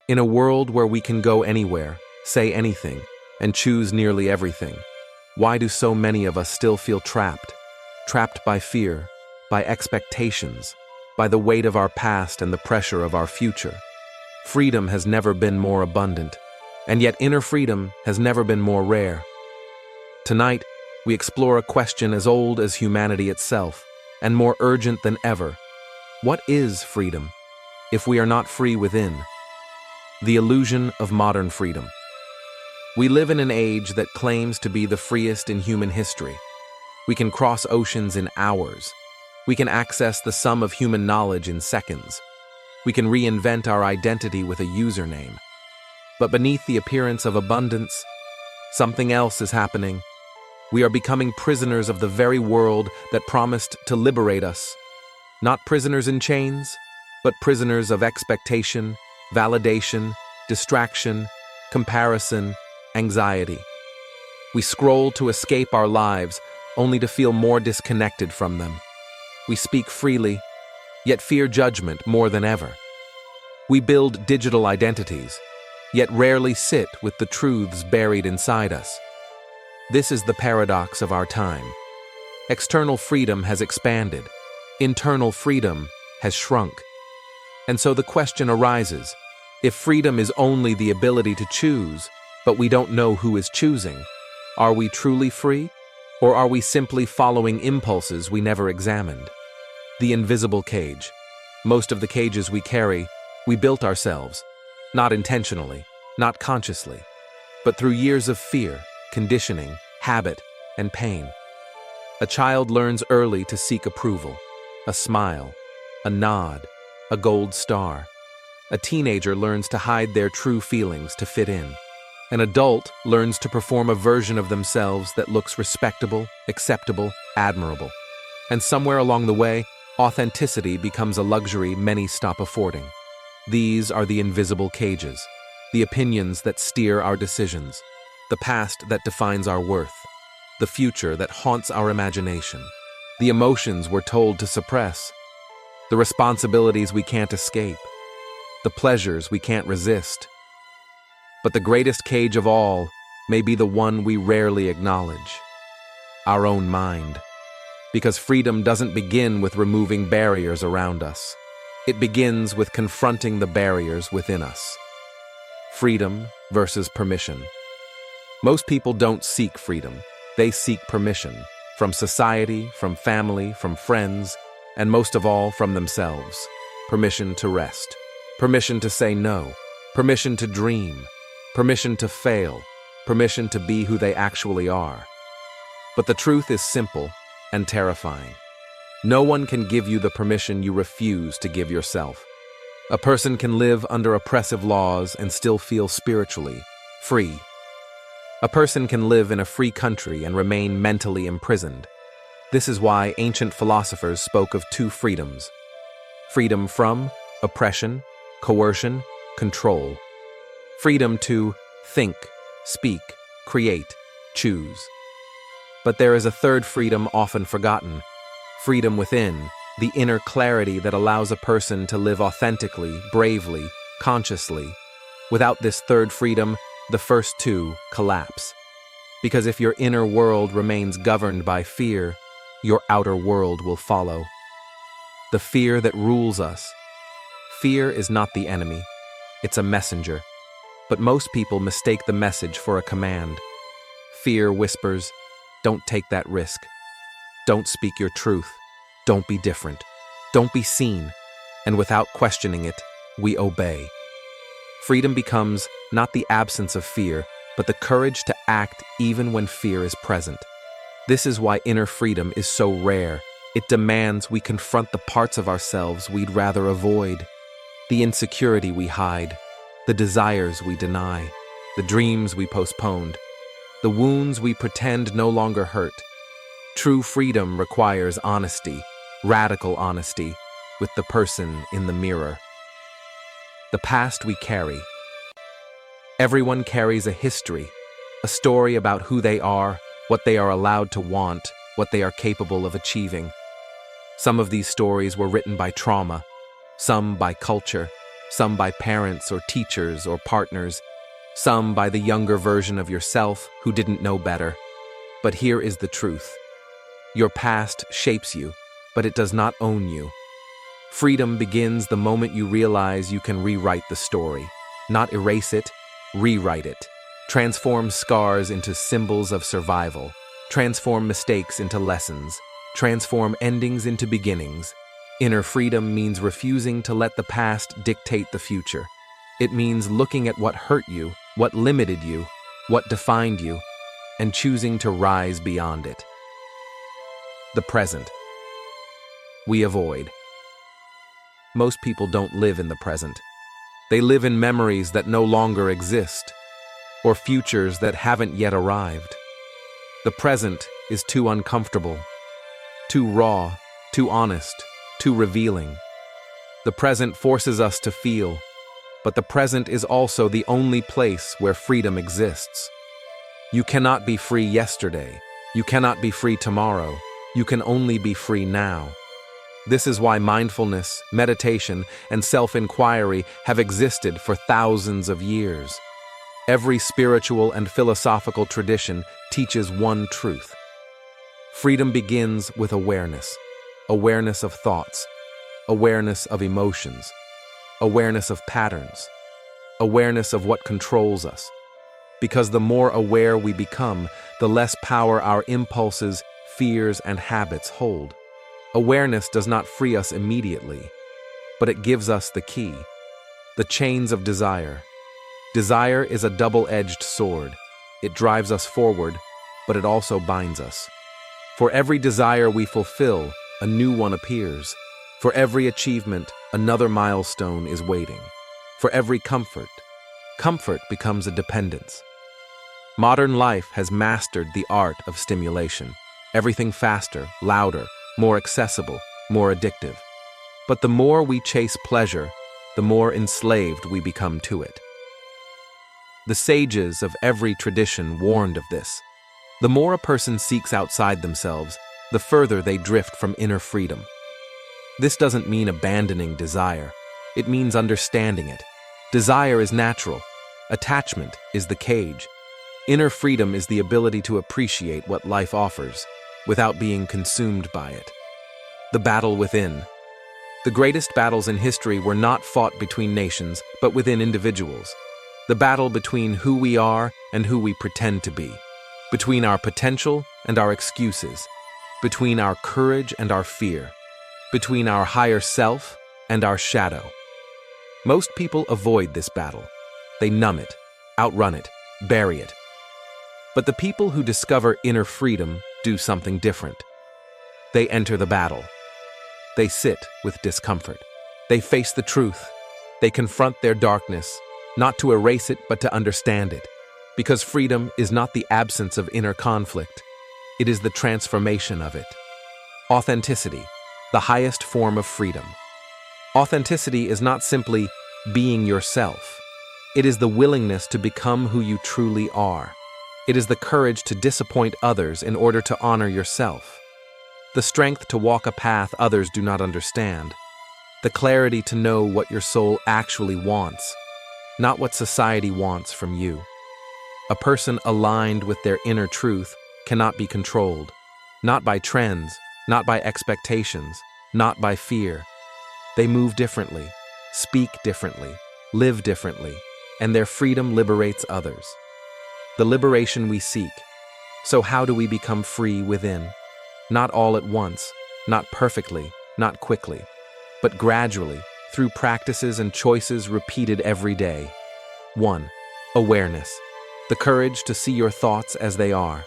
In a world where we can go anywhere, say anything, and choose nearly everything, why do so many of us still feel trapped? Trapped by fear, by expectations, by the weight of our past and the pressure of our future. Freedom has never been more abundant, and yet inner freedom has never been more rare. Tonight, we explore a question as old as humanity itself, and more urgent than ever. What is freedom, if we are not free within? The illusion of modern freedom. We live in an age that claims to be the freest in human history. We can cross oceans in hours. We can access the sum of human knowledge in seconds. We can reinvent our identity with a username. But beneath the appearance of abundance, something else is happening. We are becoming prisoners of the very world that promised to liberate us. Not prisoners in chains, but prisoners of expectation, validation, distraction, comparison, anxiety. We scroll to escape our lives, only to feel more disconnected from them. We speak freely, yet fear judgment more than ever. We build digital identities, yet rarely sit with the truths buried inside us. This is the paradox of our time. External freedom has expanded. Internal freedom has shrunk. And so the question arises, if freedom is only the ability to choose, but we don't know who is choosing, are we truly free? Or are we simply following impulses we never examined? The invisible cage. Most of the cages we carry, we built ourselves, not intentionally, not consciously, but through years of fear, conditioning, habit, and pain. A child learns early to seek approval, a smile, a nod, a gold star. A teenager learns to hide their true feelings to fit in. An adult learns to perform a version of themselves that looks respectable, acceptable, admirable. And somewhere along the way, authenticity becomes a luxury many stop affording. These are the invisible cages, the opinions that steer our decisions, the past that defines our worth, the future that haunts our imagination, the emotions we're told to suppress, the responsibilities we can't escape, the pleasures we can't resist. But the greatest cage of all may be the one we rarely acknowledge, our own mind. Because freedom doesn't begin with removing barriers around us. It begins with confronting the barriers within us. Freedom versus permission. Most people don't seek freedom. They seek permission. From society, from family, from friends, and most of all, from themselves. Permission to rest. Permission to say no. Permission to dream. Permission to fail. Permission to be who they actually are. But the truth is simple and terrifying. No one can give you the permission you refuse to give yourself. A person can live under oppressive laws and still feel spiritually free. A person can live in a free country and remain mentally imprisoned. This is why ancient philosophers spoke of two freedoms: freedom from oppression, coercion, control. Freedom to think, speak, create, choose. But there is a third freedom often forgotten: freedom within, the inner clarity that allows a person to live authentically, bravely, consciously. Without this third freedom, the first two collapse. Because if your inner world remains governed by fear, your outer world will follow. The fear that rules us. Fear is not the enemy, it's a messenger. But most people mistake the message for a command. Fear whispers, "Don't take that risk. Don't speak your truth. Don't be different. Don't be seen." And without questioning it, we obey. Freedom becomes not the absence of fear, but the courage to act even when fear is present. This is why inner freedom is so rare. It demands we confront the parts of ourselves we'd rather avoid, the insecurity we hide, the desires we deny, the dreams we postponed, the wounds we pretend no longer hurt. True freedom requires honesty, radical honesty, with the person in the mirror. The past we carry. Everyone carries a history, a story about who they are, what they are allowed to want, what they are capable of achieving. Some of these stories were written by trauma, some by culture, some by parents or teachers or partners, some by the younger version of yourself who didn't know better. But here is the truth. Your past shapes you, but it does not own you. Freedom begins the moment you realize you can rewrite the story. Not erase it, rewrite it. Transform scars into symbols of survival. Transform mistakes into lessons. Transform endings into beginnings. Inner freedom means refusing to let the past dictate the future. It means looking at what hurt you, what limited you, what defined you, and choosing to rise beyond it. The present. We avoid. Most people don't live in the present. They live in memories that no longer exist, or futures that haven't yet arrived. The present is too uncomfortable, too raw, too honest, too revealing. The present forces us to feel, but the present is also the only place where freedom exists. You cannot be free yesterday. You cannot be free tomorrow. You can only be free now. This is why mindfulness, meditation, and self-inquiry have existed for thousands of years. Every spiritual and philosophical tradition teaches one truth. Freedom begins with awareness. Awareness of thoughts. Awareness of emotions. Awareness of patterns. Awareness of what controls us. Because the more aware we become, the less power our impulses, fears, and habits hold. Awareness does not free us immediately, but it gives us the key. The chains of desire. Desire is a double-edged sword. It drives us forward, but it also binds us. For every desire we fulfill, a new one appears. For every achievement, another milestone is waiting. For every comfort, comfort becomes a dependence. Modern life has mastered the art of stimulation. Everything faster, louder, more accessible, more addictive. But the more we chase pleasure, the more enslaved we become to it. The sages of every tradition warned of this. The more a person seeks outside themselves, the further they drift from inner freedom. This doesn't mean abandoning desire. It means understanding it. Desire is natural. Attachment is the cage. Inner freedom is the ability to appreciate what life offers, without being consumed by it. The battle within. The greatest battles in history were not fought between nations, but within individuals. The battle between who we are and who we pretend to be. Between our potential and our excuses. Between our courage and our fear. Between our higher self and our shadow. Most people avoid this battle. They numb it, outrun it, bury it. But the people who discover inner freedom do something different. They enter the battle. They sit with discomfort. They face the truth. They confront their darkness, not to erase it, but to understand it. Because freedom is not the absence of inner conflict. It is the transformation of it. Authenticity, the highest form of freedom. Authenticity is not simply being yourself. It is the willingness to become who you truly are. It is the courage to disappoint others in order to honor yourself. The strength to walk a path others do not understand. The clarity to know what your soul actually wants, not what society wants from you. A person aligned with their inner truth cannot be controlled, not by trends, not by expectations, not by fear. They move differently, speak differently, live differently, and their freedom liberates others. The liberation we seek. So how do we become free within? Not all at once, not perfectly, not quickly, but gradually, through practices and choices repeated every day. 1. Awareness. The courage to see your thoughts as they are.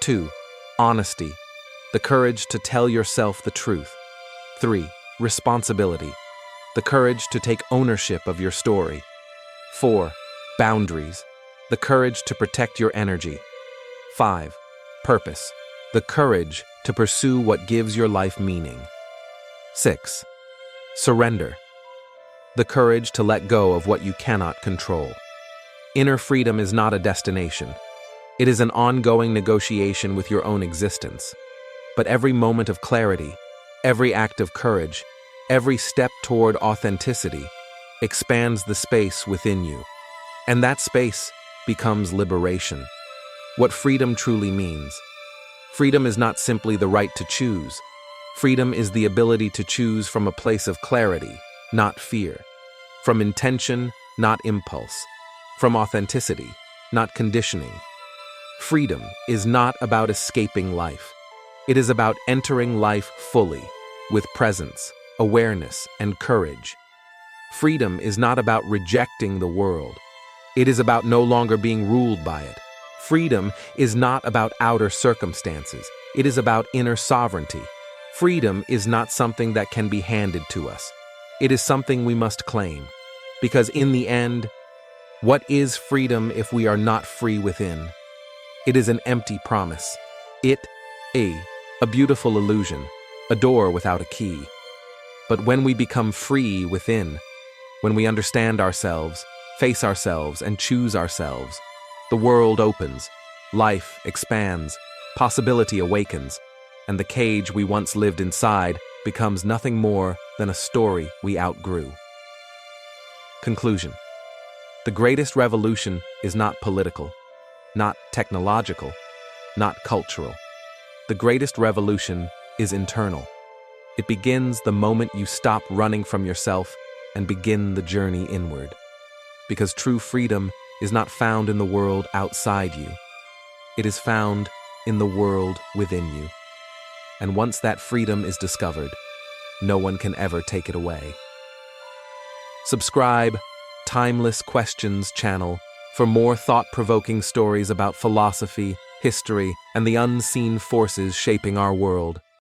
2. Honesty. The courage to tell yourself the truth. 3. Responsibility. The courage to take ownership of your story. 4. Boundaries. The courage to protect your energy. 5. Purpose. The courage to pursue what gives your life meaning. 6. Surrender. The courage to let go of what you cannot control. Inner freedom is not a destination. It is an ongoing negotiation with your own existence. But every moment of clarity, every act of courage, every step toward authenticity expands the space within you. And that space becomes liberation. What freedom truly means. Freedom is not simply the right to choose. Freedom is the ability to choose from a place of clarity, not fear. From intention, not impulse. From authenticity, not conditioning. Freedom is not about escaping life. It is about entering life fully, with presence, awareness, and courage. Freedom is not about rejecting the world. It is about no longer being ruled by it. Freedom is not about outer circumstances. It is about inner sovereignty. Freedom is not something that can be handed to us. It is something we must claim. Because in the end, what is freedom if we are not free within? It is an empty promise. A beautiful illusion, a door without a key. But when we become free within, when we understand ourselves, face ourselves, and choose ourselves, the world opens, life expands, possibility awakens, and the cage we once lived inside becomes nothing more than a story we outgrew. Conclusion. The greatest revolution is not political, not technological, not cultural. The greatest revolution is internal. It begins the moment you stop running from yourself and begin the journey inward. Because true freedom is not found in the world outside you. It is found in the world within you. And once that freedom is discovered, no one can ever take it away. Subscribe Timeless Questions channel for more thought-provoking stories about philosophy, history, and the unseen forces shaping our world.